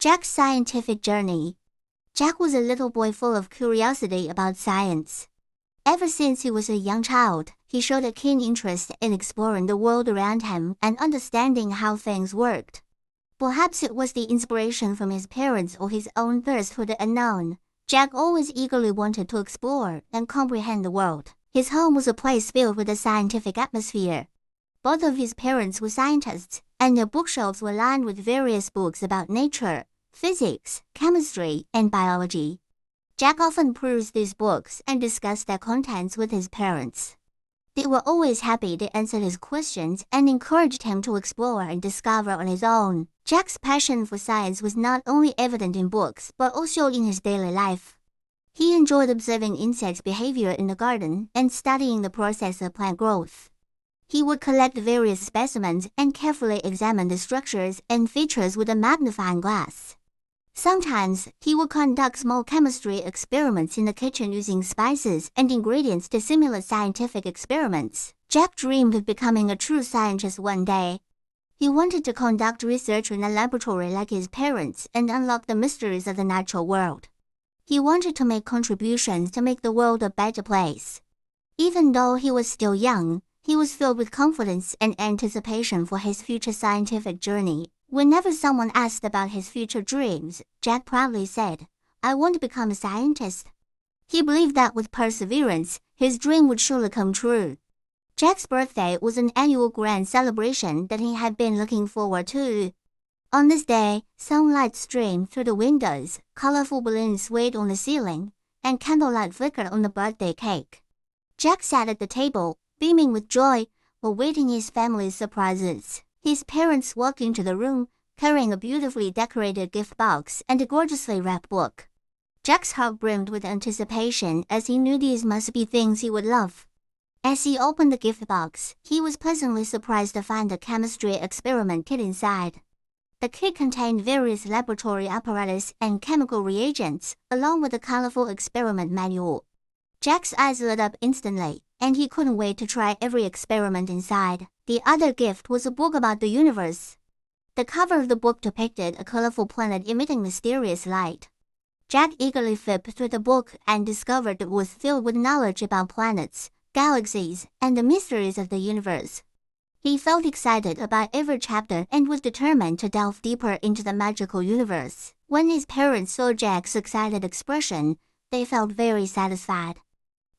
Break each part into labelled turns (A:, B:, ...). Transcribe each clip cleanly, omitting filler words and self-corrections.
A: Jack's scientific journey. Jack was a little boy full of curiosity about science. Ever since he was a young child, he showed a keen interest in exploring the world around him and understanding how things worked. Perhaps it was the inspiration from his parents or his own thirst for the unknown. Jack always eagerly wanted to explore and comprehend the world. His home was a place filled with a scientific atmosphere. Both of his parents were scientists, and their bookshelves were lined with various books about nature, physics, chemistry, and biology. Jack often perused these books and discussed their contents with his parents. They were always happy to answer his questions and encouraged him to explore and discover on his own. Jack's passion for science was not only evident in books but also in his daily life. He enjoyed observing insects' behavior in the garden and studying the process of plant growth. He would collect various specimens and carefully examine the structures and features with a magnifying glass. Sometimes, he would conduct small chemistry experiments in the kitchen using spices and ingredients to simulate scientific experiments. Jack dreamed of becoming a true scientist one day. He wanted to conduct research in a laboratory like his parents and unlock the mysteries of the natural world. He wanted to make contributions to make the world a better place. Even though he was still young, he was filled with confidence and anticipation for his future scientific journey. Whenever someone asked about his future dreams, Jack proudly said, "I want to become a scientist." He believed that with perseverance, his dream would surely come true. Jack's birthday was an annual grand celebration that he had been looking forward to. On this day, sunlight streamed through the windows, colorful balloons swayed on the ceiling, and candlelight flickered on the birthday cake. Jack sat at the table, beaming with joy, awaiting his family's surprises. His parents walked into the room, carrying a beautifully decorated gift box and a gorgeously wrapped book. Jack's heart brimmed with anticipation as he knew these must be things he would love. As he opened the gift box, he was pleasantly surprised to find a chemistry experiment kit inside. The kit contained various laboratory apparatus and chemical reagents, along with a colorful experiment manual. Jack's eyes lit up instantly, and he couldn't wait to try every experiment inside. The other gift was a book about the universe. The cover of the book depicted a colorful planet emitting mysterious light. Jack eagerly flipped through the book and discovered it was filled with knowledge about planets, galaxies, and the mysteries of the universe. He felt excited about every chapter and was determined to delve deeper into the magical universe. When his parents saw Jack's excited expression, they felt very satisfied.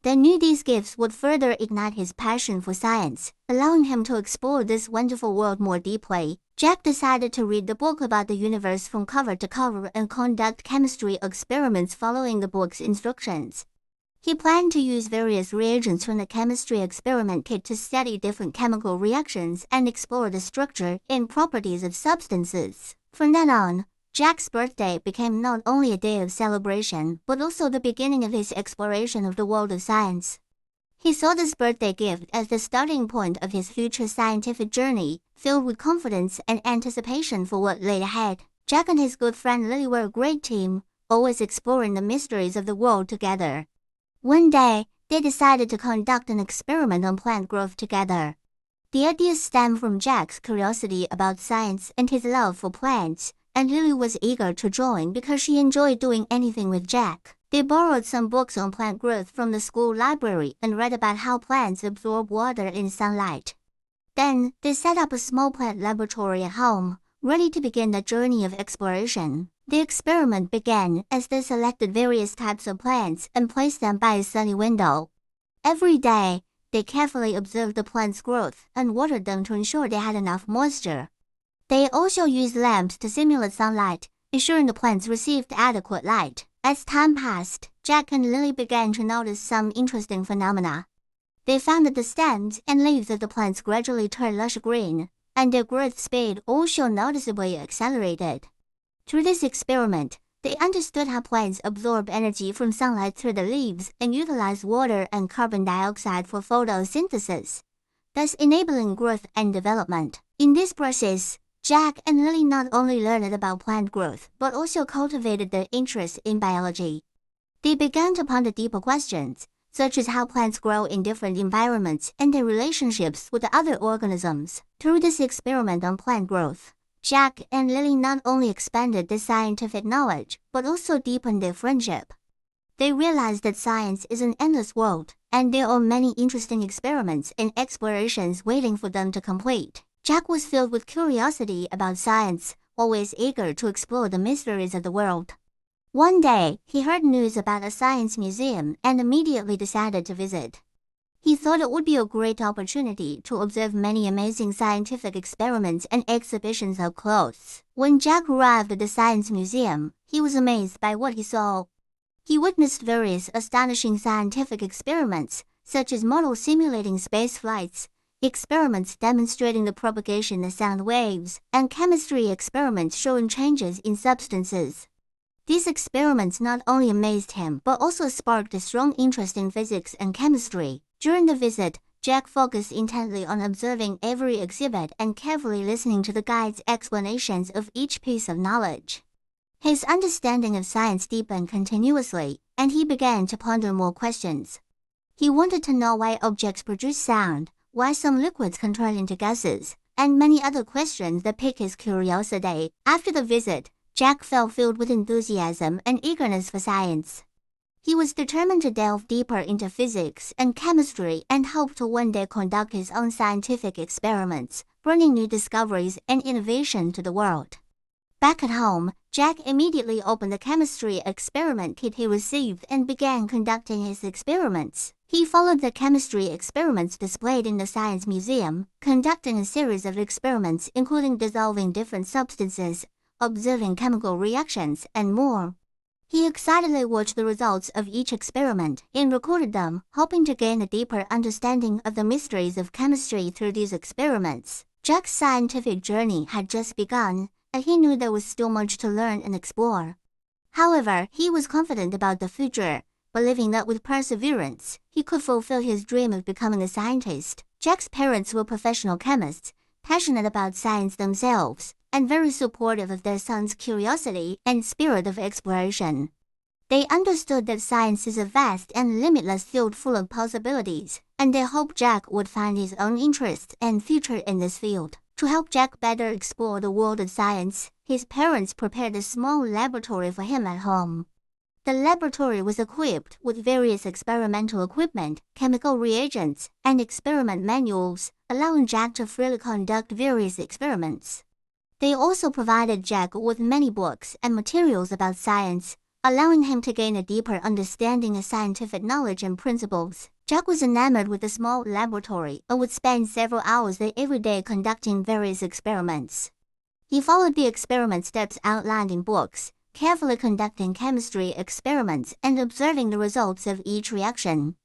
A: They knew these gifts would further ignite his passion for science, allowing him to explore this wonderful world more deeply. Jack decided to read the book about the universe from cover to cover and conduct chemistry experiments following the book's instructions. He planned to use various reagents from the chemistry experiment kit to study different chemical reactions and explore the structure and properties of substances. From then on, Jack's birthday became not only a day of celebration, but also the beginning of his exploration of the world of science. He saw this birthday gift as the starting point of his future scientific journey, filled with confidence and anticipation for what lay ahead. Jack and his good friend Lily were a great team, always exploring the mysteries of the world together. One day, they decided to conduct an experiment on plant growth together. The idea stemmed from Jack's curiosity about science and his love for plants, and Lily was eager to join because she enjoyed doing anything with Jack. They borrowed some books on plant growth from the school library and read about how plants absorb water in sunlight. Then, they set up a small plant laboratory at home, ready to begin the journey of exploration. The experiment began as they selected various types of plants and placed them by a sunny window. Every day, they carefully observed the plants' growth and watered them to ensure they had enough moisture. They also used lamps to simulate sunlight, ensuring the plants received adequate light. As time passed, Jack and Lily began to notice some interesting phenomena. They found that the stems and leaves of the plants gradually turned lush green, and their growth speed also noticeably accelerated. Through this experiment, they understood how plants absorb energy from sunlight through the leaves and utilize water and carbon dioxide for photosynthesis, thus enabling growth and development. In this process, Jack and Lily not only learned about plant growth, but also cultivated their interest in biology. They began to ponder deeper questions, such as how plants grow in different environments and their relationships with other organisms. Through this experiment on plant growth, Jack and Lily not only expanded their scientific knowledge, but also deepened their friendship. They realized that science is an endless world, and there are many interesting experiments and explorations waiting for them to complete. Jack was filled with curiosity about science, always eager to explore the mysteries of the world. One day, he heard news about a science museum and immediately decided to visit. He thought it would be a great opportunity to observe many amazing scientific experiments and exhibitions up close. When Jack arrived at the science museum, he was amazed by what he saw. He witnessed various astonishing scientific experiments, such as models simulating space flights, experiments demonstrating the propagation of sound waves, and chemistry experiments showing changes in substances. These experiments not only amazed him but also sparked a strong interest in physics and chemistry. During the visit, Jack focused intently on observing every exhibit and carefully listening to the guide's explanations of each piece of knowledge. His understanding of science deepened continuously, and he began to ponder more questions. He wanted to know why objects produce sound, why some liquids can turn into gases, and many other questions that piqued his curiosity. After the visit, Jack felt filled with enthusiasm and eagerness for science. He was determined to delve deeper into physics and chemistry and hoped to one day conduct his own scientific experiments, bringing new discoveries and innovation to the world. Back at home, Jack immediately opened the chemistry experiment kit he received and began conducting his experiments. He followed the chemistry experiments displayed in the Science Museum, conducting a series of experiments including dissolving different substances, observing chemical reactions, and more. He excitedly watched the results of each experiment and recorded them, hoping to gain a deeper understanding of the mysteries of chemistry through these experiments. Jack's scientific journey had just begun, and he knew there was still much to learn and explore. However, he was confident about the future, believing that with perseverance, he could fulfill his dream of becoming a scientist. Jack's parents were professional chemists, passionate about science themselves, and very supportive of their son's curiosity and spirit of exploration. They understood that science is a vast and limitless field full of possibilities, and they hoped Jack would find his own interests and future in this field. To help Jack better explore the world of science, his parents prepared a small laboratory for him at home. The laboratory was equipped with various experimental equipment, chemical reagents, and experiment manuals, allowing Jack to freely conduct various experiments. They also provided Jack with many books and materials about science, allowing him to gain a deeper understanding of scientific knowledge and principles. Jack was enamored with the small laboratory and would spend several hours there every day conducting various experiments. He followed the experiment steps outlined in books, carefully conducting chemistry experiments and observing the results of each reaction.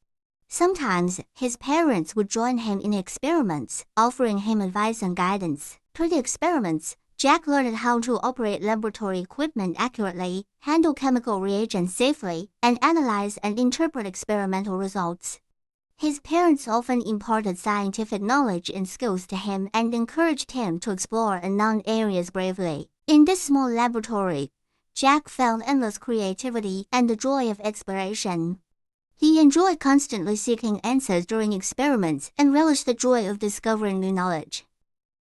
A: Sometimes, his parents would join him in experiments, offering him advice and guidance. Through the experiments, Jack learned how to operate laboratory equipment accurately, handle chemical reagents safely, and analyze and interpret experimental results. His parents often imparted scientific knowledge and skills to him and encouraged him to explore unknown areas bravely. In this small laboratory, Jack found endless creativity and the joy of exploration. He enjoyed constantly seeking answers during experiments and relished the joy of discovering new knowledge.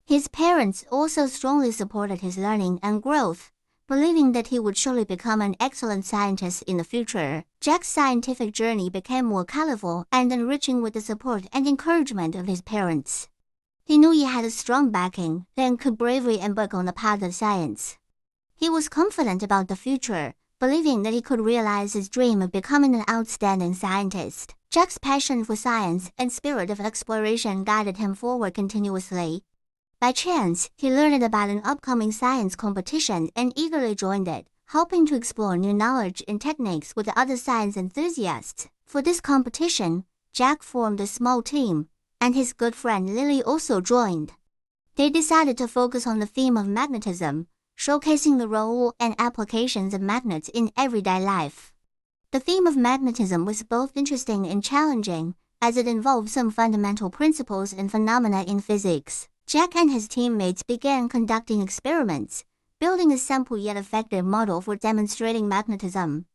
A: His parents also strongly supported his learning and growth, believing that he would surely become an excellent scientist in the future. Jack's scientific journey became more colorful and enriching with the support and encouragement of his parents. He knew he had a strong backing and could bravely embark on the path of science. He was confident about the future, believing that he could realize his dream of becoming an outstanding scientist. Jack's passion for science and spirit of exploration guided him forward continuously. By chance, he learned about an upcoming science competition and eagerly joined it, hoping to explore new knowledge and techniques with other science enthusiasts. For this competition, Jack formed a small team, and his good friend Lily also joined. They decided to focus on the theme of magnetism, showcasing the role and applications of magnets in everyday life. The theme of magnetism was both interesting and challenging, as it involved some fundamental principles and phenomena in physics. Jack and his teammates began conducting experiments, building a simple yet effective model for demonstrating magnetism.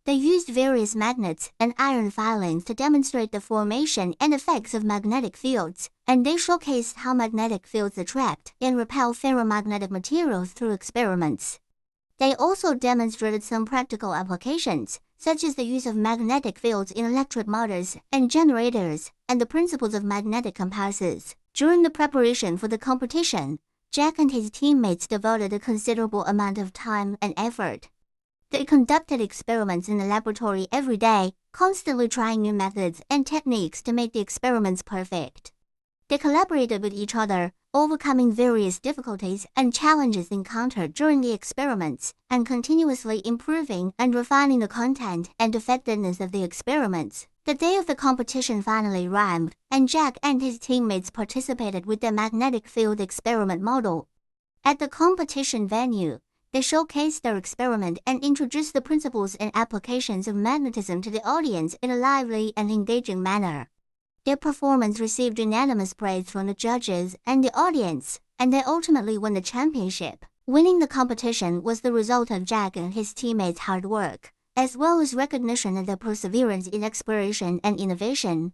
A: They used various magnets and iron filings to demonstrate the formation and effects of magnetic fields, and they showcased how magnetic fields attract and repel ferromagnetic materials through experiments. They also demonstrated some practical applications, such as the use of magnetic fields in electric motors and generators, and the principles of magnetic compasses. During the preparation for the competition, Jack and his teammates devoted a considerable amount of time and effort. They conducted experiments in the laboratory every day, constantly trying new methods and techniques to make the experiments perfect. They collaborated with each other, overcoming various difficulties and challenges encountered during the experiments, and continuously improving and refining the content and effectiveness of the experiments. The day of the competition finally arrived, and Jack and his teammates participated with the magnetic field experiment model. At the competition venue, they showcased their experiment and introduced the principles and applications of magnetism to the audience in a lively and engaging manner. Their performance received unanimous praise from the judges and the audience, and they ultimately won the championship. Winning the competition was the result of Jack and his teammates' hard work, as well as recognition of their perseverance in exploration and innovation.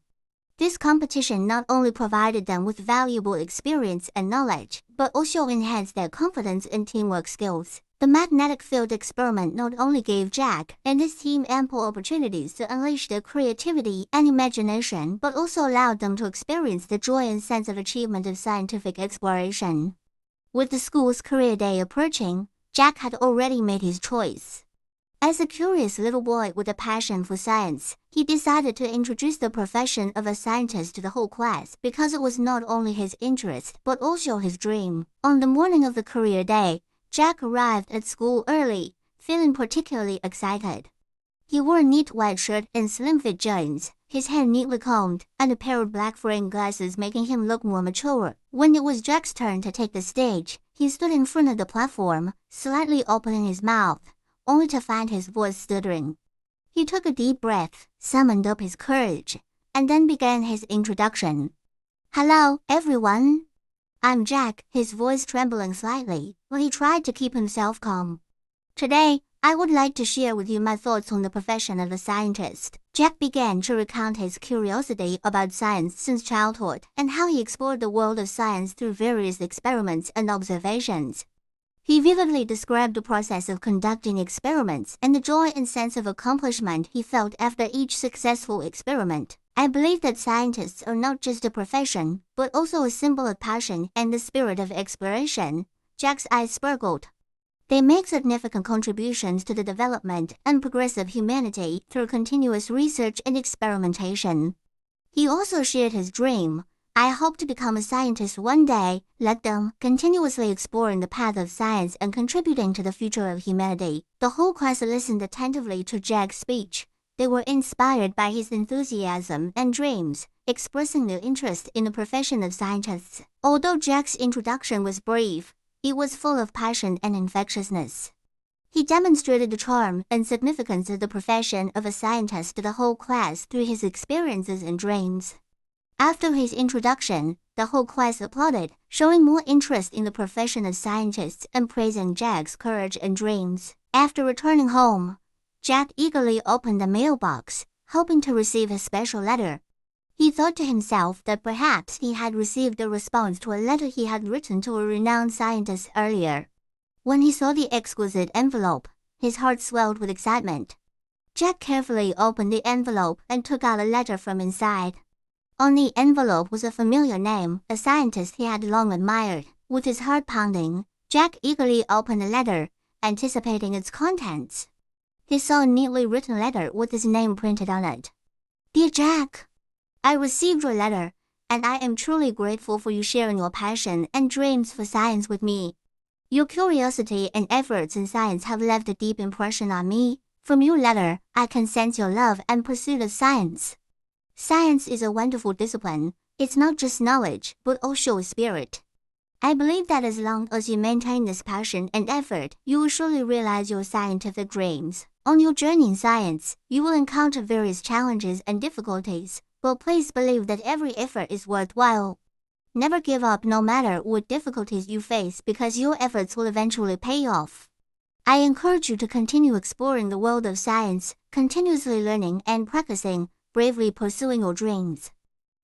A: This competition not only provided them with valuable experience and knowledge, but also enhanced their confidence and teamwork skills. The magnetic field experiment not only gave Jack and his team ample opportunities to unleash their creativity and imagination, but also allowed them to experience the joy and sense of achievement of scientific exploration. With the school's career day approaching, Jack had already made his choice. As a curious little boy with a passion for science, he decided to introduce the profession of a scientist to the whole class because it was not only his interest, but also his dream. On the morning of the career day, Jack arrived at school early, feeling particularly excited. He wore a neat white shirt and slim-fit jeans, his hair neatly combed, and a pair of black frame glasses making him look more mature. When it was Jack's turn to take the stage, he stood in front of the platform, slightly opening his mouth, only to find his voice stuttering. He took a deep breath, summoned up his courage, and then began his introduction. "Hello, everyone. I'm Jack," his voice trembling slightly, but he tried to keep himself calm. "Today, I would like to share with you my thoughts on the profession of a scientist." Jack began to recount his curiosity about science since childhood and how he explored the world of science through various experiments and observations. He vividly described the process of conducting experiments and the joy and sense of accomplishment he felt after each successful experiment. "I believe that scientists are not just a profession, but also a symbol of passion and the spirit of exploration." Jack's eyes sparkled. "They make significant contributions to the development and progress of humanity through continuous research and experimentation." He also shared his dream. "I hope to become a scientist one day, like them, continuously exploring the path of science and contributing to the future of humanity." The whole class listened attentively to Jack's speech. They were inspired by his enthusiasm and dreams, expressing their interest in the profession of scientists. Although Jack's introduction was brief, it was full of passion and infectiousness. He demonstrated the charm and significance of the profession of a scientist to the whole class through his experiences and dreams. After his introduction, the whole class applauded, showing more interest in the profession of scientists and praising Jack's courage and dreams. After returning home, Jack eagerly opened the mailbox, hoping to receive a special letter. He thought to himself that perhaps he had received a response to a letter he had written to a renowned scientist earlier. When he saw the exquisite envelope, his heart swelled with excitement. Jack carefully opened the envelope and took out a letter from inside. On the envelope was a familiar name, a scientist he had long admired. With his heart pounding, Jack eagerly opened the letter, anticipating its contents. He saw a neatly written letter with his name printed on it. "Dear Jack, I received your letter, and I am truly grateful for you sharing your passion and dreams for science with me. Your curiosity and efforts in science have left a deep impression on me. From your letter, I can sense your love and pursuit of science. Science is a wonderful discipline. It's not just knowledge, but also a spirit. I believe that as long as you maintain this passion and effort, you will surely realize your scientific dreams. On your journey in science, you will encounter various challenges and difficulties, but please believe that every effort is worthwhile. Never give up no matter what difficulties you face because your efforts will eventually pay off." I encourage you to continue exploring the world of science, continuously learning and practicing, bravely pursuing your dreams.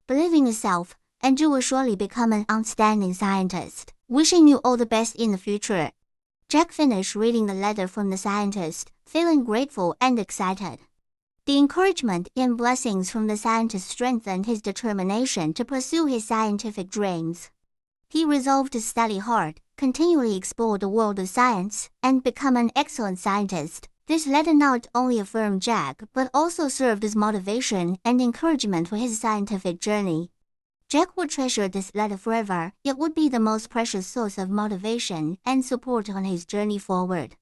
A: Believe in yourself, and you will surely become an outstanding scientist. Wishing you all the best in the future." Jack finished reading the letter from the scientist, feeling grateful and excited. The encouragement and blessings from the scientist strengthened his determination to pursue his scientific dreams. He resolved to study hard, continually explore the world of science, and become an excellent scientist. This letter not only affirmed Jack, but also served as motivation and encouragement for his scientific journey. Jack would treasure this letter forever. It would be the most precious source of motivation and support on his journey forward.